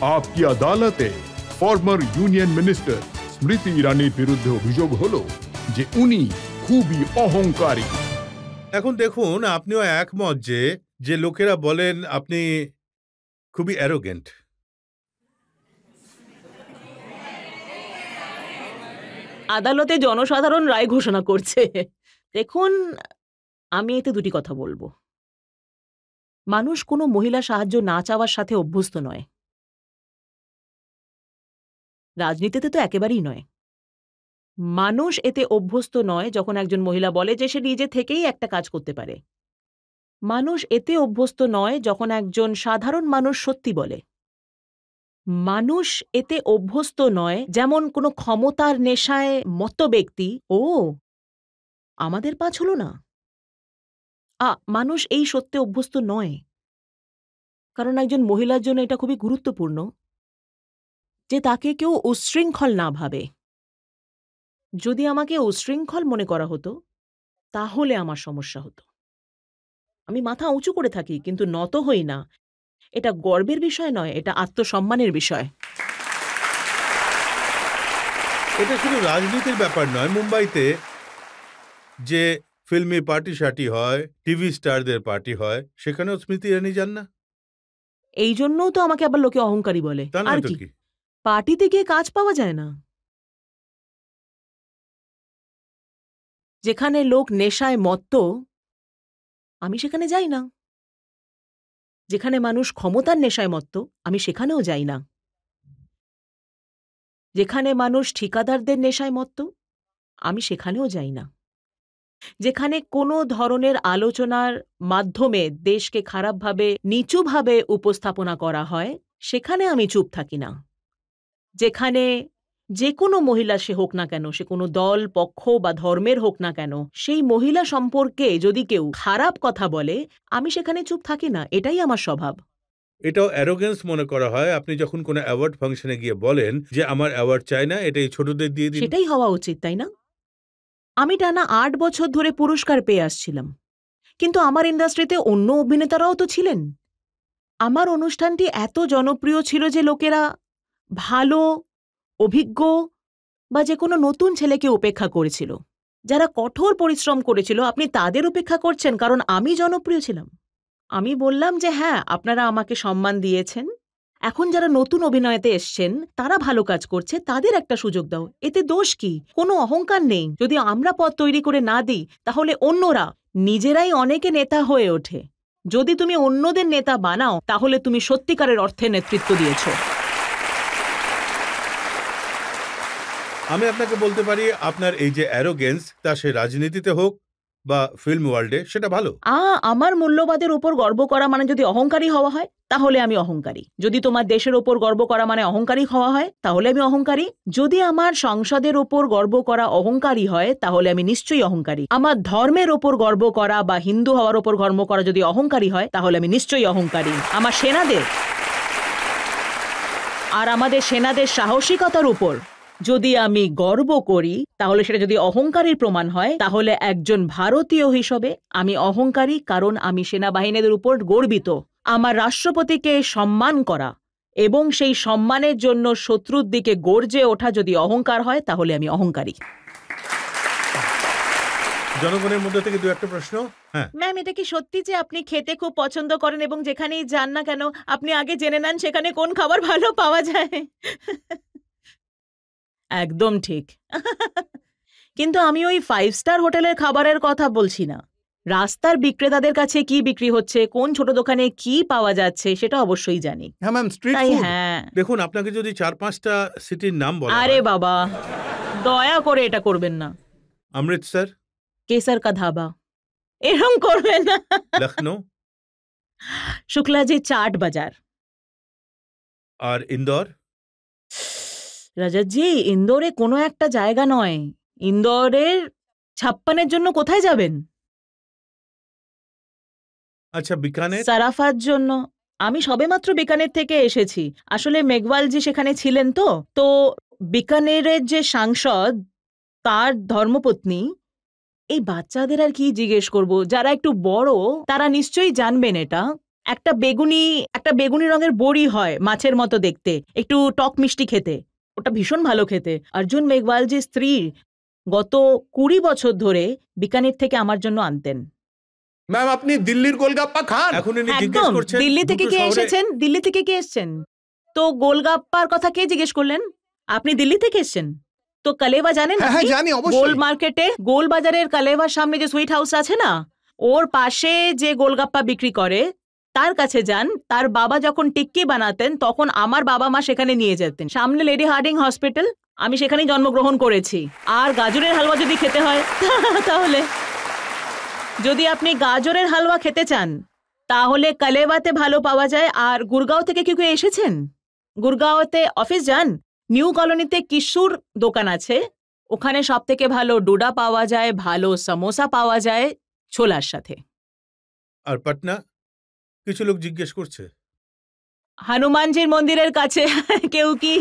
आपकी अदालते former union minister স্মৃতি ইরানির বিরুদ্ধে অভিযোগ হলো যে উনি খুবই অহংকারী। এখন দেখুন, আপনিও একমত যে লোকেরা বলেন আপনি খুবই অ্যারোগেন্ট। আদালতে জনসাধারণ রায় ঘোষণা করছে। দেখুন, আমি এতে দুটি কথা বলবো। মানুষ কোনো মহিলা সাহায্য না চাওয়ার সাথে অভ্যস্ত নয়, রাজনীতিতে তো একেবারেই নয়। মানুষ এতে অভ্যস্ত নয় যখন একজন মহিলা বলে যে সে নিজে থেকেই একটা কাজ করতে পারে। মানুষ এতে অভ্যস্ত নয় যখন একজন সাধারণ মানুষ সত্যি বলে। মানুষ এতে অভ্যস্ত নয় যেমন কোনো ক্ষমতার নেশায় মত্ত ব্যক্তি ও আমাদের পাঁচ হলো না। মানুষ এই সত্যে অভ্যস্ত নয়, কারণ একজন মহিলার জন্য এটা খুবই গুরুত্বপূর্ণ যে তাকে কেউ উচ্ছৃঙ্খল না ভাবে। যদি আমাকে উচ্ছৃঙ্খল মনে করা হতো তাহলে আমার সমস্যা হতো। আমি মাথা উঁচু করে থাকি, কিন্তু নত হই না। এটা গর্বের বিষয় নয়, এটা আত্মসম্মানের বিষয়। এটা শুধু রাজনীতির ব্যাপার নয়। মুম্বাইতে যে ফিল্মি পার্টি শার্টি হয়, টিভি স্টারদের পার্টি হয়, সেখানেও স্মৃতি ইরানি যান না। এই জন্যও তো আমাকে আবার লোকে অহংকারী বলে। আর কি পার্টিতে গিয়ে কাজ পাওয়া যায় না? যেখানে লোক নেশায় মত্ত আমি সেখানে যাই না। যেখানে মানুষ ক্ষমতার নেশায় মত্ত আমি সেখানেও যাই না। যেখানে মানুষ ঠিকাদারদের নেশায় মত্ত আমি সেখানেও যাই না। যেখানে কোনো ধরনের আলোচনার মাধ্যমে দেশকে খারাপভাবে নিচুভাবে উপস্থাপনা করা হয় সেখানে আমি চুপ থাকি না। যেখানে যে কোনো মহিলা সে হোক না কেন, সে কোনো দল, পক্ষ বা ধর্মের হোক না কেন, সেই মহিলা সম্পর্কে যদি কেউ খারাপ কথা বলে আমি সেখানে চুপ থাকি না। এটাই আমার স্বভাব। এটাও অ্যারোগেন্স মনে করা হয়। আপনি যখন কোনো অ্যাওয়ার্ড ফাংশনে গিয়ে বলেন যে আমার অ্যাওয়ার্ড চাই না, এটাই ছোটদের দিয়ে দিন। সেটাই হওয়া উচিত, তাই না? আমি টানা ৮ বছর ধরে পুরস্কার পেয়ে আসছিলাম, কিন্তু আমার ইন্ডাস্ট্রিতে অন্য অভিনেতারাও তো ছিলেন। আমার অনুষ্ঠানটি এত জনপ্রিয় ছিল যে লোকেরা ভালো, অভিজ্ঞ বা যে কোনো নতুন ছেলেকে উপেক্ষা করেছিল। যারা কঠোর পরিশ্রম করেছিল আপনি তাদের উপেক্ষা করছেন কারণ আমি জনপ্রিয় ছিলাম। আমি বললাম যে হ্যাঁ, আপনারা আমাকে সম্মান দিয়েছেন, এখন যারা নতুন অভিনয়তে এসছেন তারা ভালো কাজ করছে, তাদের একটা সুযোগ দাও। এতে দোষ কি? কোনো অহংকার নেই। যদি আমরা পথ তৈরি করে না দিই তাহলে অন্যরা নিজেরাই অনেকে নেতা হয়ে ওঠে। যদি তুমি অন্যদের নেতা বানাও তাহলে তুমি সত্যিকারের অর্থে নেতৃত্ব দিয়েছ। আমি আপনাকে বলতে পারি আপনার এই যে অ্যারোগেন্স, তা সে রাজনীতিতে হোক বা ফিল্ম ওয়ার্ল্ডে, সেটা ভালো। আমার মূল্যবাদের উপর গর্ব করা মানে যদি অহংকারী হওয়া হয় তাহলে আমি অহংকারী। যদি তোমার দেশের ওপর গর্ব করা মানে অহংকারী হওয়া হয় তাহলে আমি অহংকারী। যদি আমার সংসদের ওপর গর্ব করা অহংকারী হয় তাহলে আমি নিশ্চয়ই অহংকারী। আমার ধর্মের ওপর গর্ব করা বা হিন্দু হওয়ার ওপর গর্ব করা যদি অহংকারী হয় তাহলে আমি নিশ্চয়ই অহংকারী। আমার সেনাদের আর আমাদের সেনাদের সাহসিকতার উপর যদি আমি গর্ব করি তাহলে সেটা যদি অহংকারীর প্রমাণ হয় তাহলে একজন ভারতীয় হিসেবে আমি অহংকারী, কারণ আমি সেনাবাহিনীদের উপর গর্বিত। আমার রাষ্ট্রপতিকে সম্মান করা এবং সেই সম্মানের জন্য শত্রুর দিকে গর্জে ওঠা যদি অহংকার হয় তাহলে আমি অহংকারী। জনগণের মধ্যে থেকে দু একটা প্রশ্ন। হ্যাঁ ম্যাম, এটা কি সত্যি যে আপনি খেতে খুব পছন্দ করেন এবং যেখানেই যান না কেন আপনি আগে জেনে নেন সেখানে কোন খাবার ভালো পাওয়া যায়? একদম ঠিক। কিন্তু আমি ওই 5 স্টার হোটেলের খাবারের কথা বলছি না। রাস্তার বিক্রেতাদের কাছে কি বিক্রি হচ্ছে, কোন ছোট দোকানে কি পাওয়া যাচ্ছে সেটা অবশ্যই জানি। হ্যাঁ ম্যাম, স্ট্রিট তাই ফুড। হ্যাঁ, দেখুন, আপনাকে যদি 4-5টা সিটির নাম বলা হয়। আরে বাবা, দয়া করে এটা করবেন না। অমৃতসর, কেসর কা ধাবা, এরকম করবেন না। লখনৌ, শুক্লাজি চাট বাজার। আর ইন্দোর। রাজাজি, ইন্দোরে কোনো একটা জায়গা নয়। ইন্দোরের 56-এর জন্য কোথায় যাবেন? আচ্ছা, বিকানের? সারাফার জন্য। আমি সবেমাত্র বিকানের থেকে এসেছি। আসলে মেঘওয়ালজি সেখানে ছিলেন তো বিকানেরের যে সাংসদ তার ধর্মপত্নী। এই বাচ্চাদের আর কি জিজ্ঞেস করব, যারা একটু বড় তারা নিশ্চয়ই জানবেন এটা। একটা বেগুনি রঙের বড়ি হয়, মাছের মতো দেখতে, একটু টক মিষ্টি খেতে, ওটা ভীষণ ভালো খেতে। অর্জুন মেঘওয়ালজির স্ত্রী গত 20 বছর ধরে বিকানির থেকে আমার জন্য আনতেন। ম্যাম আপনি দিল্লির গোলগাপ্পা খান? এখন ইনি জিজ্ঞেস একদম। করছেন দিল্লি থেকে দুটো কে শহরে- এসেছেন? দিল্লি থেকে কে এসেছেন? তো গোলগাপ্পার কথা কে জিজ্ঞেস করলেন? আপনি দিল্লি থেকে এসেছেন? তো কালেভা জানেন? হ্যাঁ হ্যাঁ আপনি? জানি, গোল অবশ্যই। মার্কেটে, গোল বাজারের কালেভার সামনে যে সুইট হাউস আছে না, ওর পাশে যে গোলগাপ্পা বিক্রি করে তার কাছে যান। তার বাবা যখন টিক্কি বানাতেন তখন আমার বাবা মা সেখানে নিয়ে যেতেন। সামনে লেডি হার্ডিং হসপিটাল, আমি সেখানেই জন্মগ্রহণ করেছি। আর গাজরের হালুয়া যদি খেতে হয় তাহলে, যদি আপনি গাজরের হালুয়া খেতে চান তাহলে কালেভাতে ভালো পাওয়া যায়। আর গুরগাঁও থেকে কেউ কেউ এসেছেন? গুরগাঁওতে অফিস যান, নিউ কলোনিতে কিশোর দোকান আছে, ওখানে সব থেকে ভালো ডোডা পাওয়া যায়, ভালো সমোসা পাওয়া যায় ছোলার সাথে। আর পাটনা কিছু লোক জিজ্ঞেস করছে। হনুমানজির মন্দিরের কাছে কেউ কি?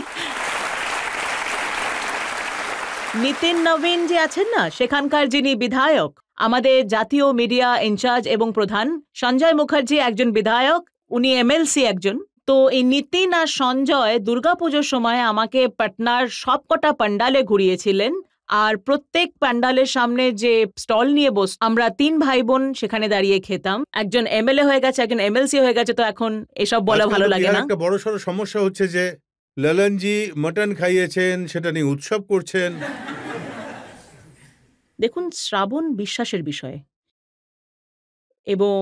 নিতিন নবীন যে আছেন না, সেখানকার যিনি বিধায়ক, আমাদের জাতীয় মিডিয়া ইনচার্জ এবং প্রধান, সঞ্জয় মুখার্জি একজন বিধায়ক, উনি এমএলসি একজন। তো এই নিতিন আর সঞ্জয় দুর্গাপুজোর সময় আমাকে পাটনার সবকটা পান্ডালে ঘুরিয়েছিলেন। আর প্রত্যেক প্যান্ডালের সামনে যে স্টল নিয়ে আমরা 3 ভাই বোন সেখানে দাঁড়িয়ে খেতাম। একজন এমএলএ হয়ে গেছে, একজন এমএলসি হয়ে গেছে, তো এখন এসব বলা আজকাল ভালো তো লাগে বিহারে না। একটা বড়সড় সমস্যা হচ্ছে যে ললনজি মটন খাইয়েছেন, সেটা নিয়ে উৎসব করছেন। দেখুন, শ্রাবণ বিশ্বাসের বিষয়, এবং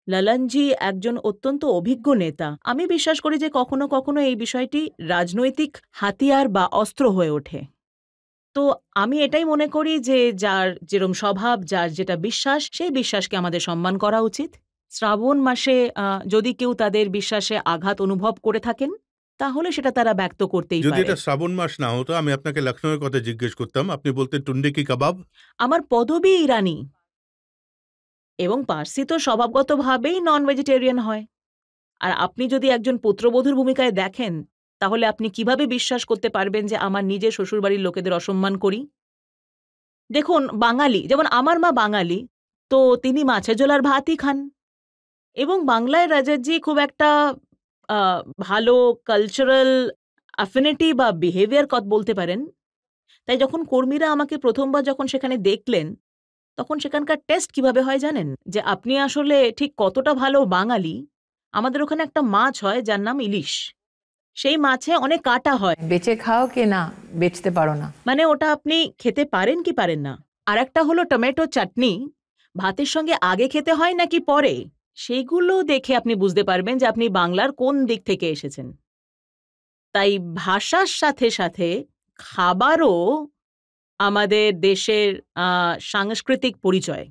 ললনজি একজন অত্যন্ত অভিজ্ঞ নেতা। আমি বিশ্বাস করি যে কখনো কখনো এই বিষয়টি রাজনৈতিক হাতিয়ার বা অস্ত্র হয়ে ওঠে। তো আমি এটাই মনে করি যে যার যেরম স্বভাব, যার যেটা বিশ্বাস, সেই বিশ্বাসকে আমাদের সম্মান করা উচিত। শ্রাবণ মাসে যদি কেউ তাদের বিশ্বাসে আঘাত অনুভব করে থাকেন তাহলে সেটা তারা ব্যক্ত করতেই যদি পারে। এটা শ্রাবণ মাস না হতো, আমি আপনাকে লখনৌয়ের কথা জিজ্ঞেস করতাম, আপনি বলতেন টুন্ডে কি কাবাব। আমার পদবী ইরানি, এবং পার্সি তো স্বভাবগতভাবেই নন ভেজিটেরিয়ান হয়। আর আপনি যদি একজন পুত্রবধূর ভূমিকায় দেখেন তাহলে আপনি কিভাবে বিশ্বাস করতে পারবেন যে আমার নিজের শ্বশুরবাড়ির লোকেদের অসম্মান করি? দেখুন, বাঙালি, যেমন আমার মা বাঙালি, তো তিনি মাছের ঝোল আর ভাতই খান। এবং বাংলায় রাজাজি খুব একটা ভালো কালচারাল অ্যাফিনিটি বা বিহেভিয়ার বলতে পারেন। তাই যখন কর্মীরা আমাকে প্রথমবার যখন সেখানে দেখলেন, তখন সেখানকার টেস্ট কিভাবে হয় জানেন? যে আপনি আসলে ঠিক কতটা ভালো বাঙালি। আমাদের ওখানে একটা মাছ হয় যার নাম ইলিশ। সেই মাছে অনেক কাঁটা হয়, বেচে খাও কি না বেচতে পারো না। মানে ওটা আপনি খেতে পারেন কি পারেন না। আর একটা হলো টমেটো চাটনি, ভাতের সঙ্গে আগে খেতে হয় নাকি পরে, সেগুলো দেখে আপনি বুঝতে পারবেন যে আপনি বাংলার কোন দিক থেকে এসেছেন। তাই ভাষার সাথে সাথে খাবারও আমাদের দেশের সাংস্কৃতিক পরিচয়।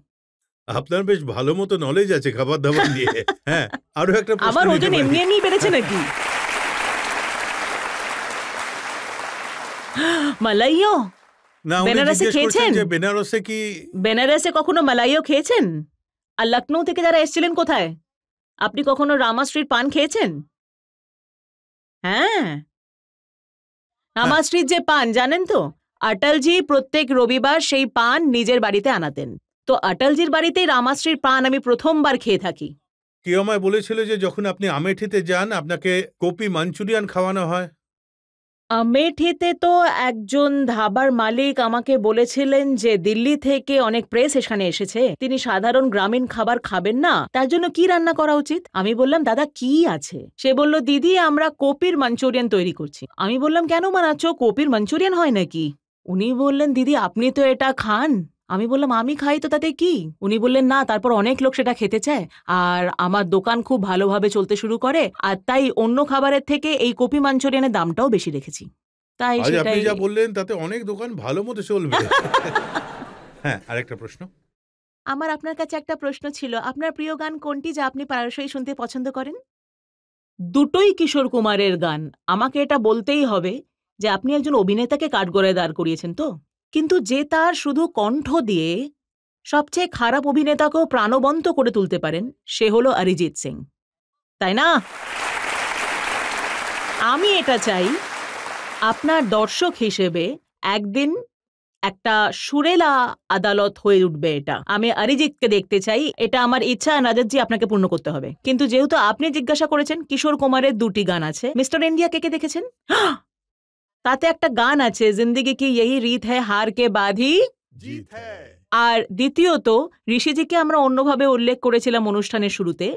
আপনার বেশ ভালো মতো নলেজ আছে খাবার দাবার নিয়ে। হ্যাঁ, আরো একটা প্রশ্ন আমার নিতে ওজন পারি? এমনি এমনি বেড়েছে নাকি? মালাইও? না, উনি বেনারসে জিজ্ঞেস করছেন খেয়েছেন? যে বেনারসে কি। বেনারসে কখনো মালাইও খেয়েছেন? আর লখনৌ থেকে যারা এসেছিলেন কোথায়? আপনি কখনো রামা স্ট্রিট পান খেয়েছেন? হ্যাঁ, রামা স্ট্রিট যে পান জানেন তো, অটলজি প্রত্যেক রবিবার সেই পান নিজের বাড়িতে আনাতেন। তো অটলজির বাড়িতেই রামা স্ট্রিট পান আমি প্রথমবার খেয়ে থাকি। কেউ আমায় বলেছিল যে যখন আপনি আমেঠিতে যান আপনাকে কপি মাঞ্চুরিয়ান খাওয়ানো হয়। আমেঠিতে তো একজন ধাবার মালিক আমাকে বলেছিলেন যে দিল্লি থেকে অনেক প্রেস এখানে এসেছে, তিনি সাধারণ গ্রামীণ খাবার খাবেন না, তার জন্য কি রান্না করা উচিত। আমি বললাম, দাদা কি আছে? সে বলল, দিদি আমরা কপির মাঞ্চুরিয়ান তৈরি করছি। আমি বললাম, কেন বানাচ্ছ? কপির মাঞ্চুরিয়ান হয় নাকি? উনি বললেন, দিদি আপনি তো এটা খান। আমি বললাম, আমি খাই তো তাতে কি? উনি বললেন, না, তারপর অনেক লোক সেটা খেতে চায় আর আমার দোকান খুব ভালোভাবে চলতে শুরু করে, আর তাই অন্য খাবারের থেকে এই কপি মাঞ্চুরিয়ানের দামটাও বেশি রেখেছি। তাই আজ আপনি সেটাই। যা বললেন তাতে অনেক দোকান ভালো মতো চলবে। হ্যাঁ, আরেকটা প্রশ্ন। আমার আপনার কাছে একটা প্রশ্ন ছিল, আপনার প্রিয় গান কোনটি যা আপনি প্রায়শই শুনতে পছন্দ করেন? দুটোই কিশোর কুমারের গান। আমাকে এটা বলতেই হবে যে আপনি একজন অভিনেতাকে কাঠগড়ায় দাঁড় করিয়েছেন তো, কিন্তু যে তার শুধু কণ্ঠ দিয়ে সবচেয়ে খারাপ অভিনেতাকেও প্রাণবন্ত করে তুলতে পারেন, সে হলো অরিজিৎ সিং, তাই না? আমি এটা চাই আপনার দর্শক হিসেবে একদিন একটা সুরেলা আদালত হয়ে উঠবে। এটা আমি অরিজিৎকে দেখতে চাই, এটা আমার ইচ্ছা। রাজতজি আপনাকে পূর্ণ করতে হবে। কিন্তু যেহেতু আপনি জিজ্ঞাসা করেছেন, কিশোর কুমারের 2টি গান আছে। মিস্টার ইন্ডিয়া কে কে দেখেছেন? তাতে একটা গান আছে, জিন্দেগি কি यही रीत है हार के बाद ही জিত হ্যায়। আর দ্বিতীয়ত ঋষিজিকে আমরা অন্যভাবে উল্লেখ করেছিলাম অনুষ্ঠানের শুরুতে।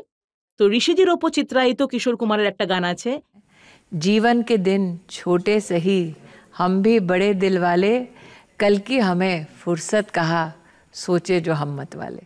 তো ঋষিজির ওপর চিত্রায়িত কিশোর কুমারের একটা গান আছে, जीवन के दिन छोटे सही हम भी बड़े दिल वाले, कल की हमें फुर्सत कहा सोचे जो हम मत वाले।